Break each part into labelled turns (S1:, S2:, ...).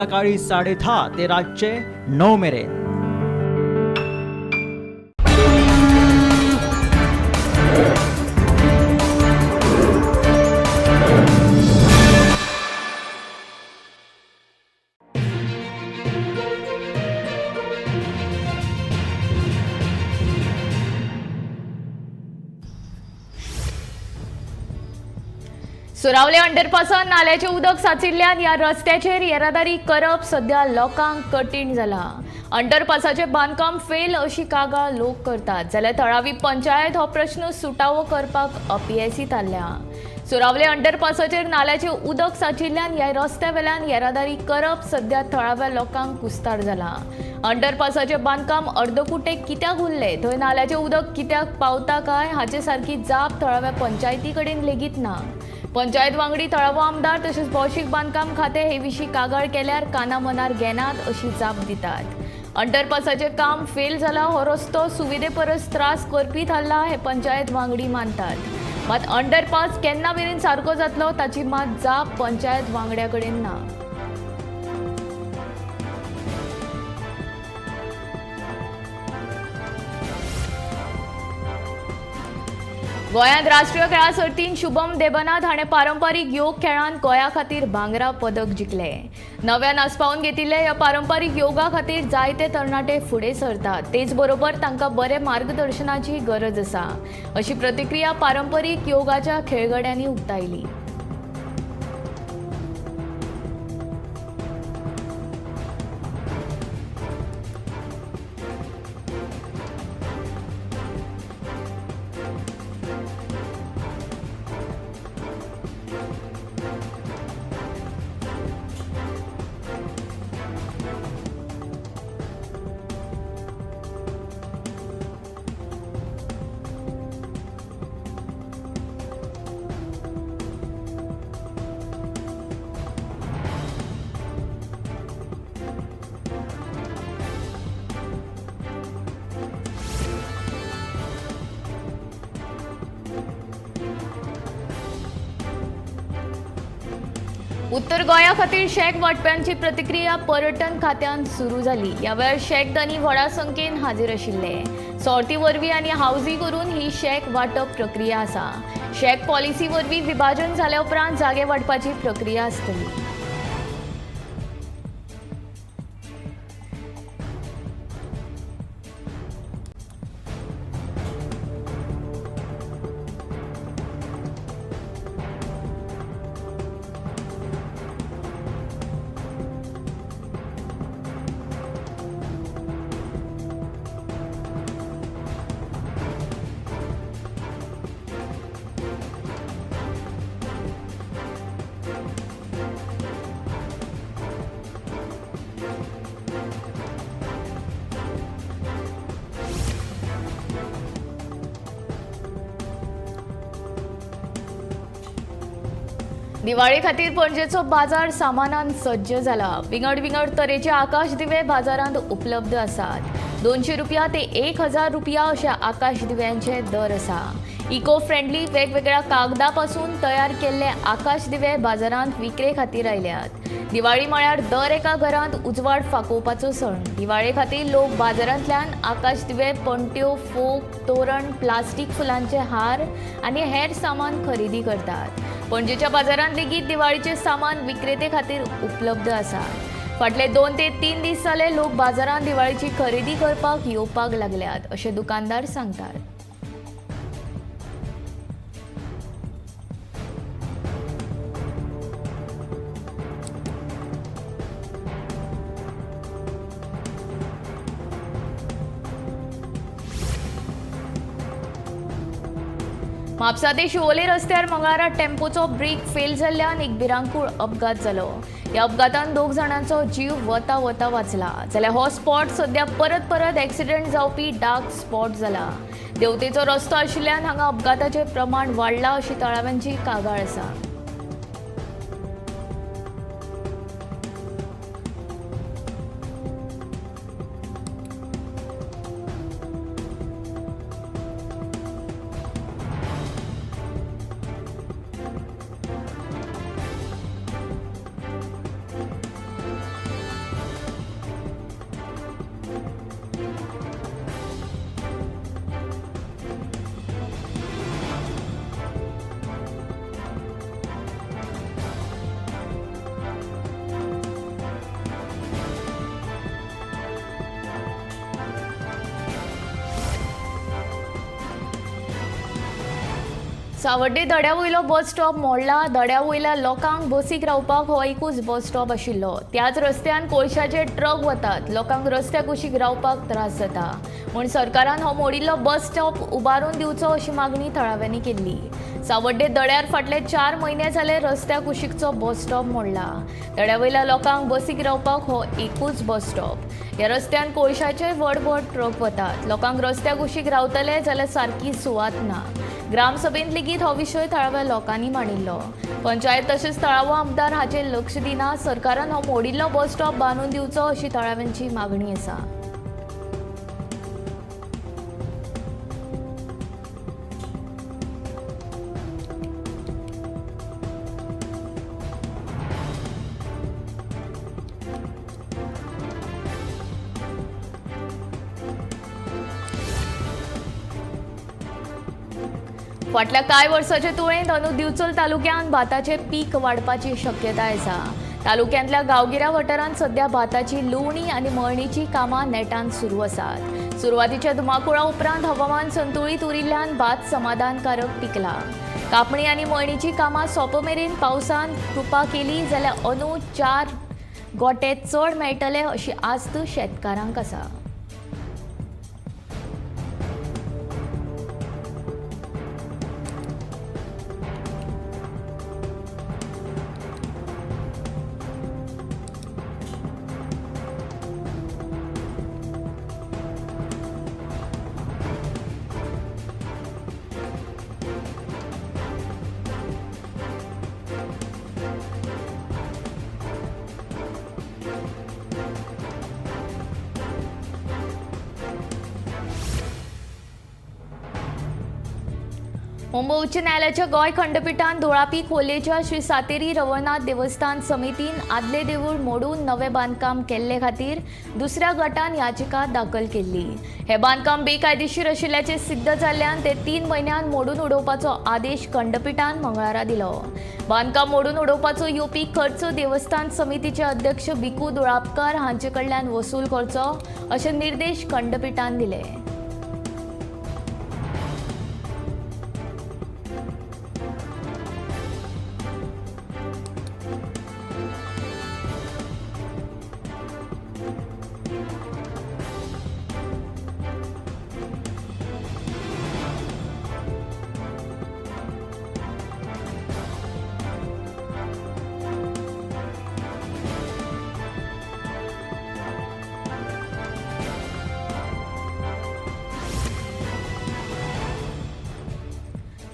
S1: सकाळी 10:30 ते रातचे 9 मेरेन.
S2: सुरावले अंडरपासान नाल्याचे उदक साचिल्ल्यान ह्या रस्त्याचेर येरादारी करप सध्या लोकांक कठीण जाला. अंडरपासाचे बांदकाम फेल अशी कागाळ लोक करतात जाल्यार थळावी पंचायत हो प्रश्न सुटावो करपाक अपयेसीत आयल्या. सुरावले अंडरपासाचेर नाल्याचे उदक साचिल्ल्यान ह्या रस्त्या वेल्यान येरादारी करप सध्या थळाव्या लोकांक कुस्तार जाला. अंडरपासाचे बांदकाम अर्दकुटेक कित्याक उरले, थंय नाल्याचे उदक कित्याक पावता काय हाचे सारकी जाप थळाव्या पंचायती कडेन लेगीत ना. पंचायत वांगडी थळावो आमदार तशेंच भौशीक बांदकाम खाते हे विशीं कागाळ केल्यार काना मनार घेनात अशी जाप दितात. अंडरपासाचें काम फेल जाला, हो रस्तो सुविधे परस त्रास करपी थारला हे पंचायत वांगडी मानतात. मात अंडरपास केन्ना मेरेन सारको जातलो ताची मात जाप पंचायत वांगड्या कडेन ना. गोंयांत राष्ट्रीय खेळा सर्तींत शुभम देबनाथ हाणें पारंपारीक योग खेळांत गोंया खातीर भांगरा पदक जिखलें. नव्यान आस्पावन घेतिल्ले ह्या पारंपारीक योगा खातीर जायते तरणाटे फुडें सरतात. तेच बरोबर तांकां बरे मार्गदर्शनाची गरज आसा अशी प्रतिक्रिया पारंपारीक योगाच्या खेळगड्यांनी उक्तायली. उत्तर गोंया खातीर शेक वांटप्यांची प्रतिक्रिया पर्यटन खात्यान सुरू जाली. ह्या वेळार शेक धनी व्हडा संख्येन हाजीर आशिल्ले. सोर्ती वरवीं आनी हावजी करून ही शेक वांटप प्रक्रिया आसा. शेक पॉलिसी वरवीं विभाजन जाल्या उपरांत जागे वांटपाची प्रक्रिया आसतली. दिवाळी खातीर पणजेचो बाजार सामानान सज्ज जाला. विंगड विंगड तरेचे आकाश दिवे बाजारांत उपलब्ध आसात. 200 रुपया ते 1000 रुपया अशा आकाश दिव्यांचे दर आसा. इको फ्रेंडली वेगवेगळ्या कागदापासून तयार केल्ले आकाश दिवे बाजारांत विक्रे खातीर आयल्यात. दिवाळी म्हळ्यार दर एका घरांत उजवाड फांकोवपाचो सण. दिवाळे खातीर लोक बाजारांतल्यान आकाश दिवे, पणट्यो, फोग, तोरण, प्लास्टीक फुलांचे हार आनी हेर सामान खरेदी करतात. पणजेच्या बाजारांत लेगीत दिवाळीचे सामान विक्रेते खातीर उपलब्ध आसा. फाटले 2 ते 3 दीस जाले लोक बाजारांत दिवाळीची खरेदी करपाक येवपाक लागल्यात अशें दुकानदार सांगतात. म्हापसा ते शिवोले रस्त्यार मंगळारा टेम्पोचो ब्रेक फेल जाल्ल्यान एक भिरांकूळ अपघात जालो. ह्या अपघातान 2 जाणांचो जीव वता वता वाचला. जाल्यार हो स्पॉट सध्या परत परत एक्सिडेंट जावपी डार्क स्पॉट जाला. देवतेचो रस्तो आशिल्ल्यान हांगा अपघाताचें प्रमाण वाडला अशी तळाव्यांची कागाळ आसा. सावड्डे दड्या वयलो बस स्टॉप मोडला. दड्या वयल्या लोकांक बसीक रावपाक हो एकूच बस स्टॉप आशिल्लो. त्याच रस्त्यान कोळशाचे ट्रक वतात. लोकांक रस्त्या कुशीक रावपाक त्रास जाता म्हूण सरकारान हो मोडिल्लो बस स्टॉप उबारून दिवचो अशी मागणी थळाव्यांनी केल्ली. सावड्डे दड्यार फाटले 4 म्हयने जाले रस्त्या कुशीकचो बस स्टॉप मोडला. दड्या वयल्या लोकांक बसीक रावपाक हो एकूच बस स्टॉप. ह्या रस्त्यान कोळशाचे व्हड व्हड ट्रक वतात. लोकांक रस्त्या कुशीक रावतले जाल्यार सारकी सुवात ना. ग्रामसभेंत लेगीत हो विशय थळाव्या लोकांनी मांडिल्लो. पंचायत तशेंच थळावो आमदार हाचेर लक्ष दिना. सरकारान हो मोडिल्लो बस स्टॉप बांदून दिवचो अशी थळाव्यांची मागणी आसा. फाटल्या कांय वर्सांचे तुळेंत अंदू दिवचल तालुक्यांत भाताचे पीक वाडपाची शक्यताय आसा. तालुक्यांतल्या गांवगिऱ्या वाठारांत सध्या भाताची लुवणी आनी मळणीची कामां नेटान सुरू आसात. सुरवातीच्या धुमाकुळा उपरांत हवामान संतुळीत उरिल्ल्यान भात समाधानकारक टिकला. कापणी आनी मळणीची कामां सोंपमेरेन पावसान कृपा केली जाल्यार अंदू 4 गोटे चड मेळटले अशी आस्त शेतकारांक आसा. मुंबय उच्च न्यायालयाच्या गोंय खंडपीठान धुळापी खोलेच्या श्री सातेरी रवळनाथ देवस्थान समितीन आदले देवूळ मोडून नवें बांदकाम केल्ले खातीर दुसऱ्या गटान याचिका दाखल केल्ली. हे बांदकाम बेकायदेशीर आशिल्ल्याचे सिद्ध जाल्ल्यान ते 3 म्हयन्यान मोडून उडोवपाचो आदेश खंडपीठान मंगळारा दिलो. बांदकाम मोडून उडोवपाचो येवपी खर्च देवस्थान समितीचे अध्यक्ष भिकू दुळापकार हांचे कडल्यान वसूल करचो अशे निर्देश खंडपीठान दिले.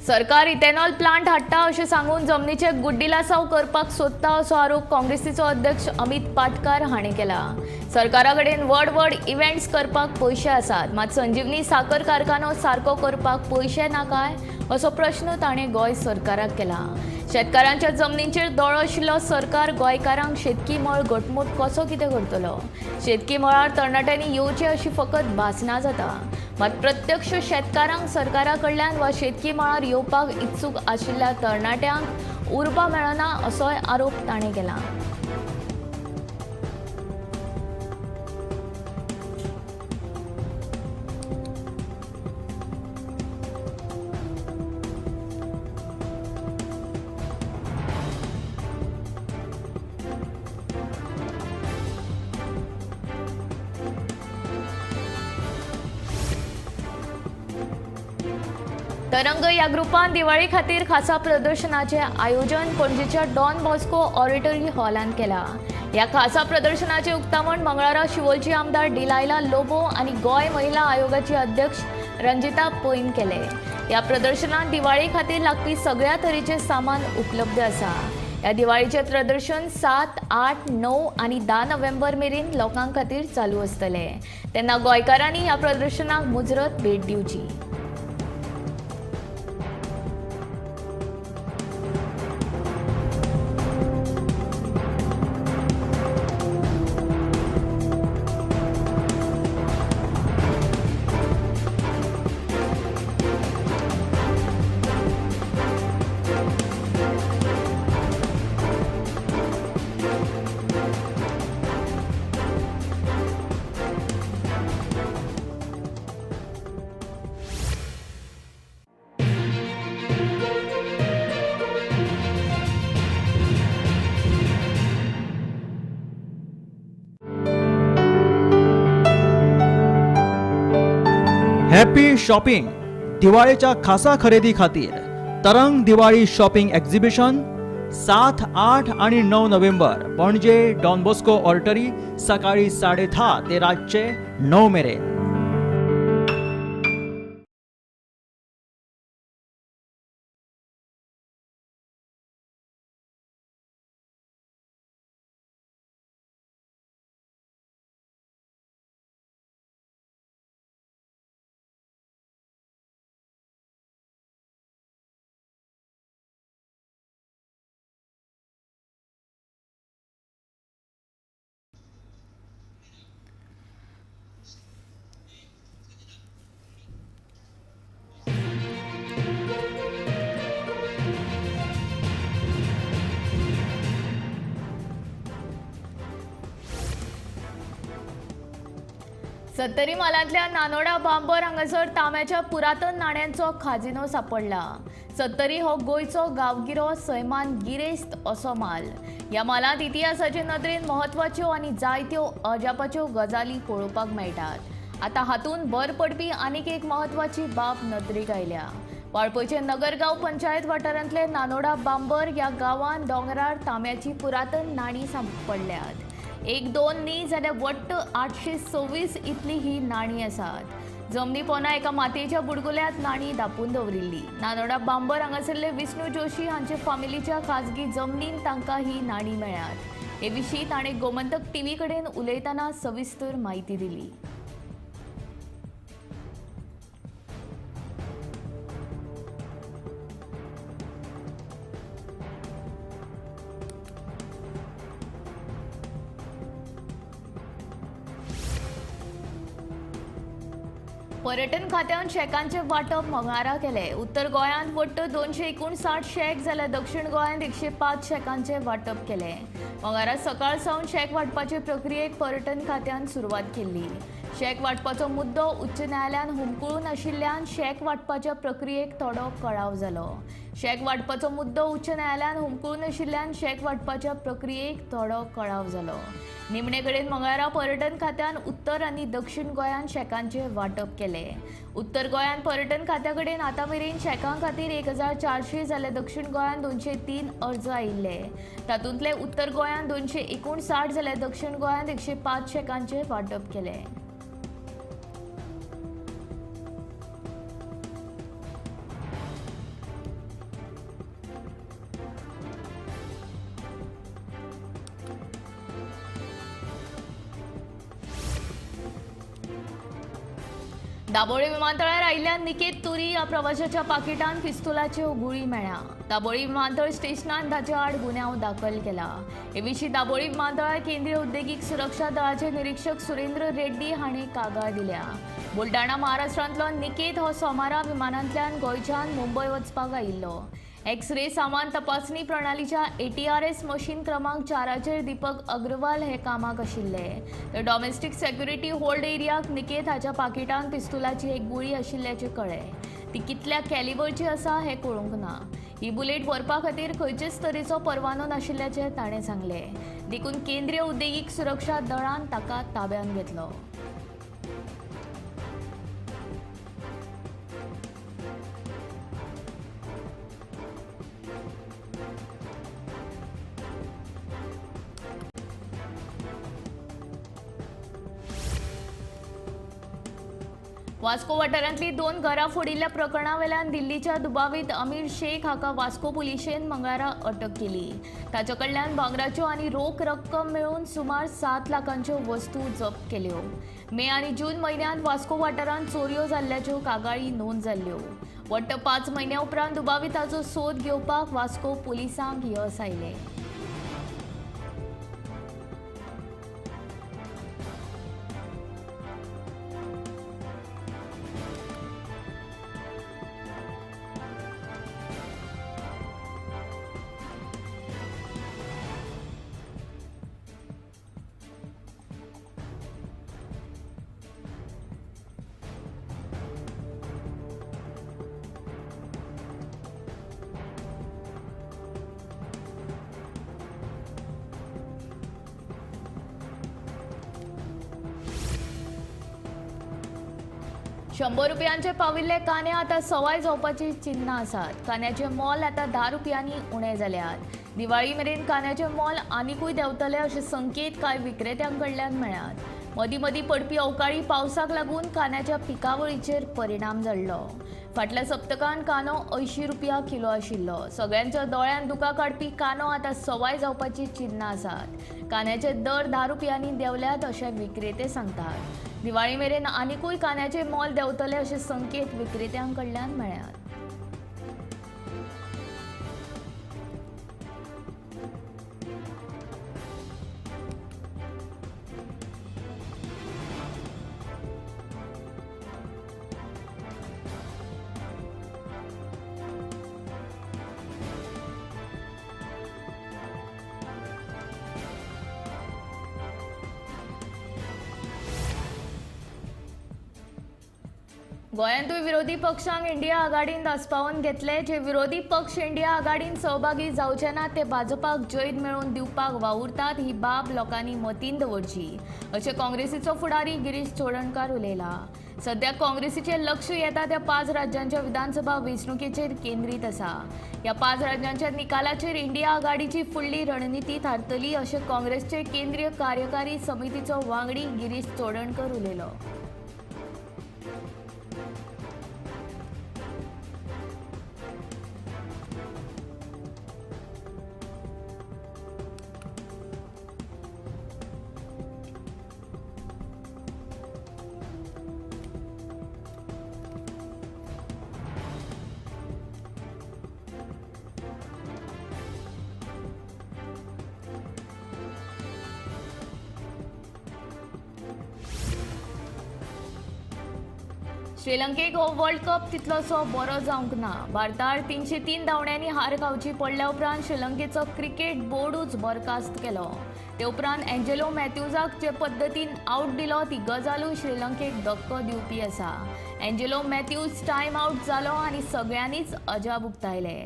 S2: सरकार इथेनॉल प्लांट हाडटा अशें सांगून जमनीचे गुड्डिलासाव करपाक सोदता असो आरोप काँग्रेसीचो अध्यक्ष अमित पाटकार हाणें केला. सरकारा कडेन व्हड व्हड इव्हेंट्स करपाक पयशे आसात, मात संजीवनी साखर कारखानो सारको करपाक पयशे ना काय असो प्रश्न ताणें गोंय सरकाराक केला. शेतकारांच्या जमनींचेर दोळो आशिल्लो सरकार गोंयकारांक शेतकी मळ घटमूट कसो कितें करतलो? शेतकी मळार तरणाट्यांनी येवचे अशी फकत भासना जाता, मात प्रत्यक्ष शेतकारांक सरकारा कडल्यान वा शेतकी मळार येवपाक इत्सूक आशिल्ल्या तरणाट्यांक उर्बा मेळना असोय आरोप ताणें केला. तरंग या ग्रुपान दिवाळी खातीर खासा प्रदर्शनाचे आयोजन पणजेच्या डॉन बॉस्को ऑडिटरी हॉलांत केला. या खासा प्रदर्शनाचे उक्तावण मंगळारा शिवोलची आमदार डिलायला लोबो आणि गोंय महिला आयोगाची अध्यक्ष रंजिता पैन केले. या प्रदर्शनात दिवाळी खातीर लागपी सगळ्या तरेचे सामान उपलब्ध आसा. या दिवाळीचे प्रदर्शन 7, 8, 9 आणि 10 नोव्हेंबर मेरेन लोकांक खातीर चालू आसतले. तेन्ना गोंयकारांनी ह्या प्रदर्शनाक मुजरत भेट दिवची.
S1: हॅपी शॉपिंग दिवाळीच्या खासा खरेदी खातीर तरंग दिवाळी शॉपिंग एक्झिबिशन 7, 8 आणि 9 नोव्हेंबर पणजे डॉन बॉस्को ऑर्टरी सकाळी 10:30 ते रातचे 9 मेरेन.
S2: सत्तरी मालांतल्या नानोडा बांबर हांगासर तांब्याच्या पुरातन नाण्यांचो खाजिनो सापडला. सत्तरी हो गोंयचो गांवगिरो सैमान गिरेस्त असो माल. ह्या मालांत इतिहासाचे नदरेन महत्वाच्यो आनी जायत्यो अजापाच्यो गजाली पळोवपाक मेळटात. आतां हातूंत भर पडपी आनीक एक महत्वाची बाब नदरेक आयल्या. वाळपयचे नगरगांव पंचायत वाठारांतले नानोडा बांबर ह्या गांवांत दोंगरार तांब्याची पुरातन नाणी सापडल्यात. 1-2 न्ही जाल्यार वट्ट 826 इतली ही नाणी आसात. जमनी पोना एका मातयेच्या बुडकुल्यांत नाणी धापून दवरिल्ली. नानोडा बांबर हांगासरले विष्णू जोशी हांचे फामिलीच्या खाजगी जमनीन तांकां ही नाणी मेळ्ळ्यात. हे विशीं ताणें गोमंतक टीव्ही कडेन उलयतना सविस्तर म्हायती दिली. पर्यटन खात्यान शेकांचे वाटप मंगळारा केले. उत्तर गोंयांत वट्ट 259 शेक जाल्यार दक्षिण गोंयांत 105 शेकांचे वाटप केले. मंगळारा सकाळ सावन शेक वाटपाचे प्रक्रियेक पर्यटन खात्यान सुरवात केल्ली. शेक वाटपाचो मुद्दो उच्च न्यायालयान हुमकुळून आशिल्ल्यान शेक वाटपाच्या प्रक्रियेक थोडो कळाव जालो. शेक वाटपाचो मुद्दो उच्च न्यायालयान हुमकुळून आशिल्ल्यान शेक वाटपाच्या प्रक्रियेक थोडो कळाव जालो. निमणे कडेन मंगळारा पर्यटन खात्यान उत्तर आनी दक्षिण गोंयांत शेकांचे वाटप केले. उत्तर गोंयांत पर्यटन खात्या कडेन आतां मेरेन शेकां खातीर 1400 जाल्यार दक्षिण गोंयांत 203 अर्ज आयिल्ले. तातूंतले उत्तर गोंयांत 259 जाल्यार दक्षिण गोंयांत 105 शेकांचे वाटप केले. दाबोळी विमानतळार आयिल्ल्या निकेत तुरी ह्या प्रवाशाच्या पाकिटांत पिस्तुलाच्यो गुळी मेळ्ळ्या. दाबोळी विमानतळ स्टेशनान ताच्या आड गुन्यांव दाखल केला. हे विशीं दाबोळी विमानतळार केंद्रीय उद्देगीक सुरक्षा दळाचे निरीक्षक सुरेंद्र रेड्डी हांणी कागाळ दिल्या. बुलडाणा महाराष्ट्रांतलो निकेत हो सोमारा विमानांतल्यान गोंयच्यान मुंबय वचपाक आयिल्लो. एक्स-रे सामान तपासणी प्रणालीच्या ATRS मशीन क्रमांक 4 दीपक अग्रवाल हे कामाक आशिल्ले. तर डॉमेस्टिक सेक्युरिटी होल्ड एरियाक निकेत हाच्या पाकिटांत पिस्तुलाची एक गुळी आशिल्ल्याचे कळ्ळें. ती कितल्या कॅलिबरची आसा हें कळूंक ना. ही बुलेट व्हरपा खातीर खंयचेच तरेचो परवानो नाशिल्ल्याचें ताणें सांगलें. देखून केंद्रीय उद्देगीक सुरक्षा दळान ताका ताब्यात घेतलो. वास्को वाठारांतली 2 घरां फोडिल्ल्या प्रकरणा वेल्यान दिल्लीच्या दुबावीत अमीर शेख हाका वास्को पुलिशेन मंगळारा अटक केली. ताचे कडल्यान भांगराच्यो आनी रोख रक्कम मेळून सुमार 7 लाखांच्यो वस्तू जप्त केल्यो. मे आनी जून म्हयन्यांत वास्को वाठारांत चोरयो जाल्ल्याच्यो कागाळी नोंद जाल्ल्यो. वट्ट 5 म्हयन्या उपरांत दुबाविताचो सोद घेवपाक वास्को पुलिसांक येस आयले. 100 रुपयांचे पाविल्ले कांदे आतां सवाय जावपाची चिन्नां आसात. कांद्याचें मोल आतां 10 रुपयांनी उणें जाल्यात. दिवाळी मेरेन कांद्याचें मोल आनीकूय देंवतलें अशे संकेत कांय विक्रेत्यांकडल्यान मेळ्ळ्यात. मदीं मदीं पडपी अवकाळी पावसाक लागून कांद्याच्या पिकावळीचेर परिणाम जाल्लो. फाटल्या सप्तकांत कांदो 80 रुपया किलो आशिल्लो. सगळ्यांच्या दोळ्यान दुकां काडपी कांदो आतां सवाय जावपाची चिन्नां आसात. कांद्याचे दर 10 रुपयांनी देंवल्यात अशे विक्रेते सांगतात. दिवाळी मेरेन आनीकूय कांद्याचे मोल देंवतले अशे संकेत विक्रेत्यांकडल्यान मेळ्ळ्यात. गोंयांतूय विरोधी पक्षांक इंडिया आघाडींत आस्पावन घेतले. जे विरोधी पक्ष इंडिया आघाडींत सहभागी जावचे ना ते भाजपाक जैत मेळोवन दिवपाक वावुरतात ही बाब लोकांनी मतींत दवरची अशें काँग्रेसीचो फुडारी गिरीश चोडणकार उलयला. सध्या काँग्रेसीचें लक्ष येता त्या 5 राज्यांच्या विधानसभा वेंचणुकेचेर केंद्रीत आसा. ह्या 5 राज्यांच्या निकालाचेर इंडिया आघाडीची फुडली रणनिती थारतली अशें काँग्रेसचे केंद्रीय कार्यकारी समितीचो वांगडी गिरीश चोडणकर उलयलो. श्रीलंकेक हो वर्ल्ड कप तितलोसो बरो जावंक ना. भारताक 303 धांवड्यांनी हार खावची पडल्या उपरांत श्रीलंकेचो क्रिकेट बोर्डूच बरखास्त केलो. ते उपरांत एंजेलो मॅथ्यूजाक जे पद्दतीन आउट दिलो ती गजालूय श्रीलंकेक धक्को दिवपी आसा. एंजेलो मॅथ्यूज टायम आउट जालो आनी सगळ्यांनीच अजाप उक्तायले.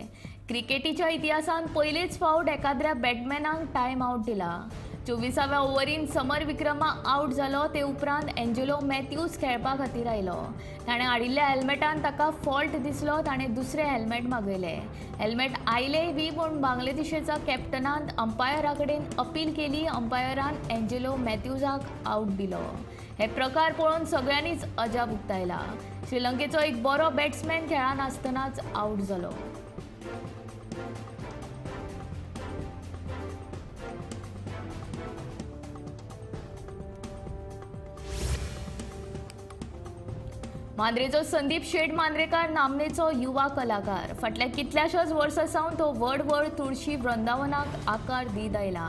S2: क्रिकेटीच्या इतिहासान पयलेच फावट एखाद्या बॅटमॅनाक टायम आउट दिला. 24व्या ओव्हरीन समर विक्रमा आउट जालो. ते उपरांत एंजेलो मॅथ्यूज खेळपा खातीर आयलो. ताणें हाडिल्ल्या हेल्मेटान ताका फॉल्ट दिसलो. ताणें दुसरें हेल्मेट मागयलें. हेल्मेट आयलेय बी पूण बांगलादेशाच्या कॅप्टनान अंपायरा कडेन अपील केली. अंपायरान एंजेलो मॅथ्यूजाक आउट दिलो. हे प्रकार पळोवन सगळ्यांनीच अजाप उक्तायला. श्रीलंकेचो एक बरो बॅट्समॅन खेळान आसतनाच आउट जालो. मांद्रेचो संदीप शेट मांद्रेकार नामनेचो युवा कलाकार. फाटल्या कितल्याशाच वर्सां सावन तो व्हड व्हड तुळशी वृंदावनाक आकार दीत आयला.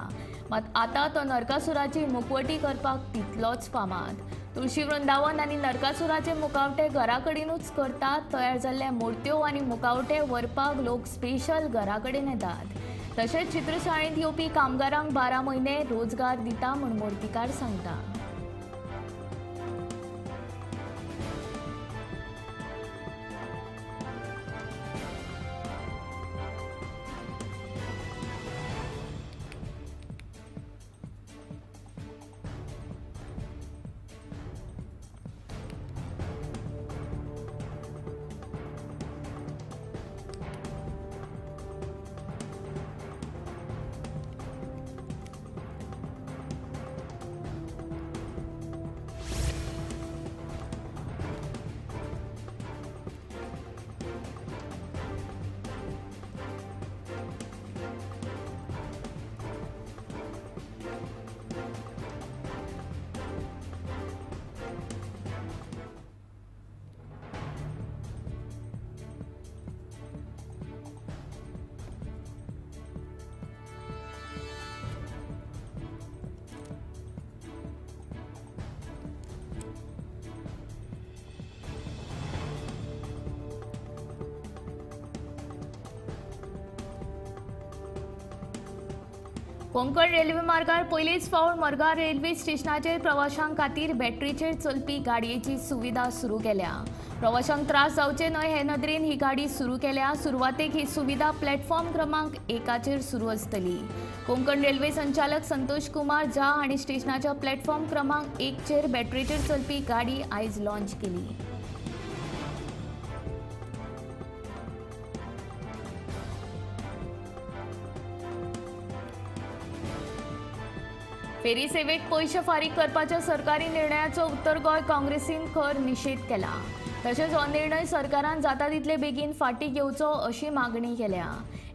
S2: मात आतां तो नरकासुराची मुखवटी करपाक तितलोच फामाद. तुळशी वृंदावन आनी नरकासुराचे मुखावटे घरा कडेनूच करतात. तयार जाल्ल्या मुर्त्यो आनी मुखावटे व्हरपाक लोक स्पेशल घरा कडेन येतात. तशेंच चित्रशाळेंत येवपी कामगारांक 12 म्हयने रोजगार दिता म्हूण मुर्तीकार सांगता. कोंकण रेल्वे मार्गार पयलीच फावट मरगांव रेल्वे स्टेशनाचेर प्रवाशांक खातीर बॅटरीचेर चलपी गाडयेची सुविधा सुरू केल्या. प्रवाशांक त्रास जावचे न्हय हे नदरेन ही गाडी सुरू केल्या. सुरवातेक ही सुविधा प्लॅटफॉर्म क्रमांक 1 सुरू आसतली. कोंकण रेल्वे संचालक संतोष कुमार झा हांणी स्टेशनाच्या प्लॅटफॉर्म क्रमांक 1 बॅटरीचेर चलपी गाडी आयज लॉन्च केली. फेरी सेवेक पयशे फारीक करपाच्या सरकारी निर्णयाचो उत्तर गोंय काँग्रेसीन खर निषेध केला. तशेंच हो निर्णय सरकारान जाता तितले बेगीन फाटी घेवचो अशी मागणी केल्या.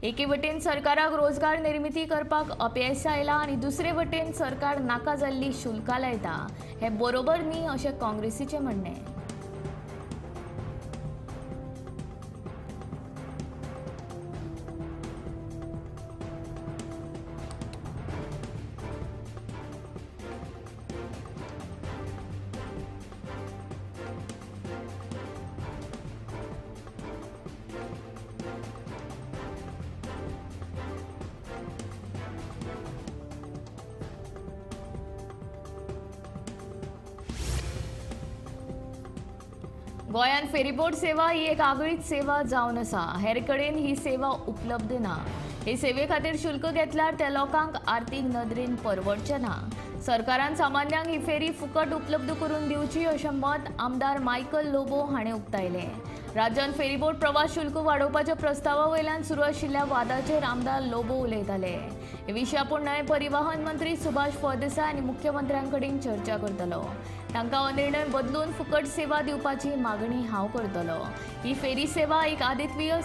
S2: एके वटेन सरकाराक रोजगार निर्मिती करपाक अपयश आयला आनी दुसरे वटेन सरकार नाका जाल्ली शुल्कां लायता. हें बरोबर न्ही अशें काँग्रेसीचें म्हणणें. गोंयान फेरीबोट सेवा ही एक आगळीच सेवा जावन आसा. हेर कडेन ही सेवा उपलब्ध ना. हे सेवे खातीर शुल्क घेतल्यार त्या लोकांक आर्थीक नदरेन परवडचें ना. सरकारान सामान्यांक ही फेरी फुकट उपलब्ध करून दिवची अशें मत आमदार मायकल लोबो हाणें उक्तायलें. राज्यांत फेरीबोट प्रवास शुल्क वाडोवपाच्या प्रस्तावा वयल्यान सुरू आशिल्ल्या वादाचेर आमदार लोबो उलयताले. हे विशीं आपूण नवे परिवहन मंत्री सुभाष फळदेसाय आनी मुख्यमंत्र्यां कडेन चर्चा करतलो. तांकां हो निर्णय बदलून फुकट सेवा दिवपाची मागणी हांव करतलो. ही फेरी सेवा एक आदित्वीय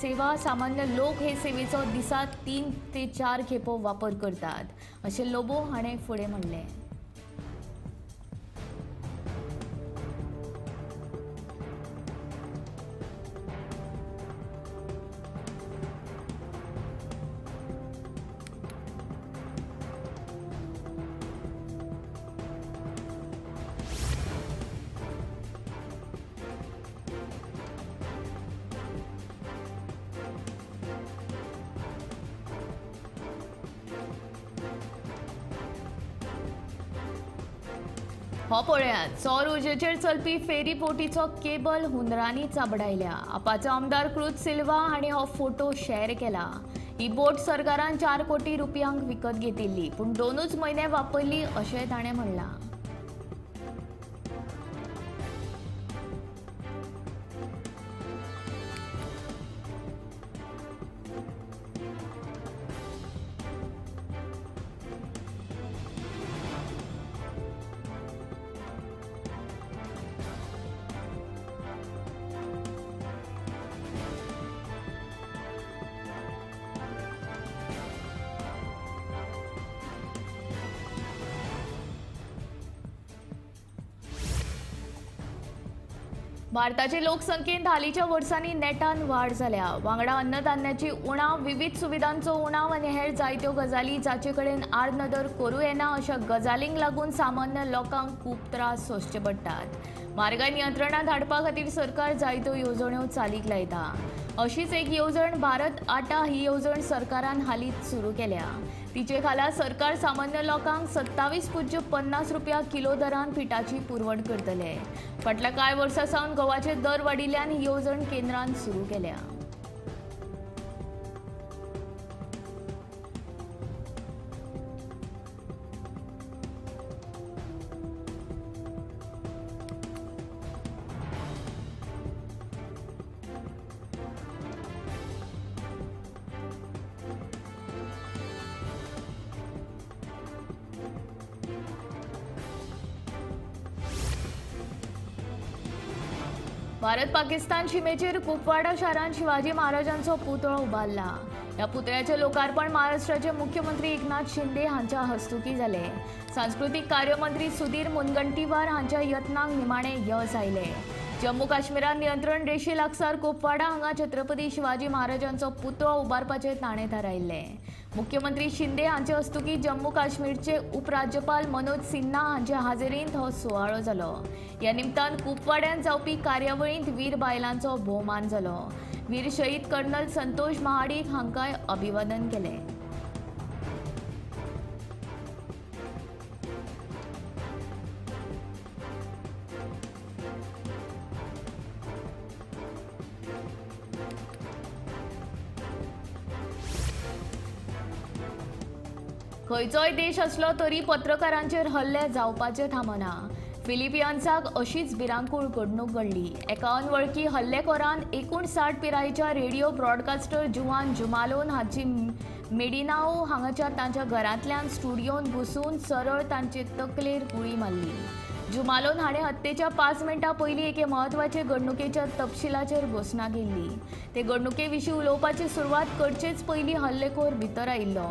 S2: सेवा. सामान्य लोक हे सेवेचो दिसाक 3 ते 4 खेपो वापर करतात अशें लोबो हाणें फुडें म्हणलें. हो पळयात, सौर उर्जेचेर चलपी फेरी बोटीचो केबल हुंदरांनी चाबडायल्या. आपाचो आमदार क्रुज सिल्वा हाणें हो फोटो शॅर केला. ही बोट सरकारान 4 कोटी रुपयांक विकत घेतिल्ली, पूण 2च म्हयने वापरली अशें ताणें म्हणलां. भारताचे लोकसंख्येंत हालींच्या वर्सांनी नेटान वाड जाल्या. वांगडा अन्नधान्याची उणाव, विविध सुविधांचो उणाव आनी हेर जायत्यो गजाली जाचे कडेन आडनदर करूं येना अशा गजालींक लागून सामान्य लोकांक खूब त्रास सोंसचे पडटात. म्हारगाय नियंत्रणांत हाडपा खातीर सरकार जायत्यो येवजण्यो चालीक लायता. अशीच एक येवजण भारत आटा ही येवजण सरकारान हालींच सुरू केल्या. तिचे खाला सरकार सामान्य लोकांक 27.50 रुपया किलो दरान पिठाची पुरवण करतले. फाटल्या कांय वर्सां सावन गव्हाचे दर वाडिल्ल्यान ही येवजण केंद्रान सुरू केल्या. भारत पाकिस्तान शिमेचेर कुपवाडा शारांत शिवाजी महाराजांचो पुतळो उबारला. ह्या पुतळ्याचे लोकार्पण महाराष्ट्राचे मुख्यमंत्री एकनाथ शिंदे हांच्या हस्तुकीं जालें. सांस्कृतीक कार्य मंत्री सुधीर मुनगंटीवार हांच्या यत्नांक निमाणें यश आयले. जम्मू काश्मीरात नियंत्रण रेषे लागसार कुपवाडा हांगा छत्रपती शिवाजी महाराजांचो पुतळो उबारपाचें ताणें थारायिल्लें. मुख्यमंत्री शिंदे हांचे हस्तुकीं जम्मू काश्मीरचे उपराज्यपाल मनोज सिन्हा हांच्या हाजेरींत हो सुवाळो जालो. ह्या निमतान कुपवाड्यात जावपी कार्यावळींत वीर बायलांचो भोवमान जालो. वीर शहीद कर्नल संतोष महाडिक हांकांय अभिवादन केलें. खंयचोय देश असलो तरी पत्रकारांचेर हल्ले जावपाचे थांबना. फिलिपियन्साक अशीच भिरांकूळ घडणूक घडली. एका अनवळखी हल्लेखोरान 59 पिरायेच्या रेडिओ ब्रॉडकास्टर जुआन जुमालोन हाची मेडिनाओ हांगाच्या तांच्या घरांतल्यान स्टुडियोंत बसून सरळ तांचे तकलेर गुळी मारली. जुमालोन हाणें हत्येच्या 5 मिनटां पयलीं एके म्हत्वाचे घडणुकेच्या तपशिलाचेर घोशणा केल्ली. ते घडणुके विशीं उलोवपाची सुरवात करचेच पयलीं हल्लेखोर भितर आयिल्लो.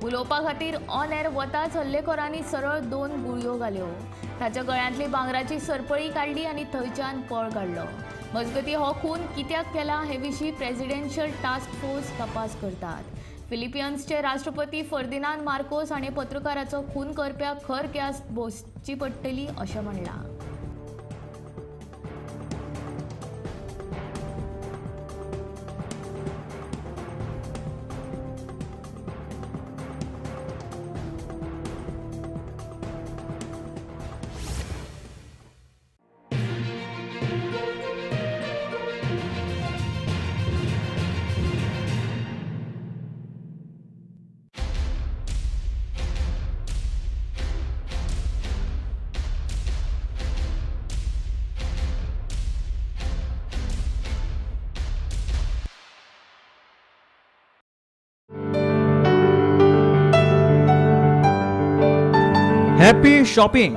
S2: उलोवपा खातीर ऑन एअर वताच हल्लेखोरांनी सरळ 2 गुळयो घाल्यो. ताच्या गळ्यांतली भांगराची सरपळी काडली आनी थंयच्यान पळ काडलो. मजगतीं हो खून कित्याक केला हे विशीं प्रेसिडेन्शियल टास्क फोर्स तपास करतात. फिलिपियन्सचे राष्ट्रपती फर्दिनांद मार्कोस हाणें पत्रकाराचो खून करप्याक खर ख्यास्त भोसची पडटली अशें म्हणलां.
S1: Happy shopping.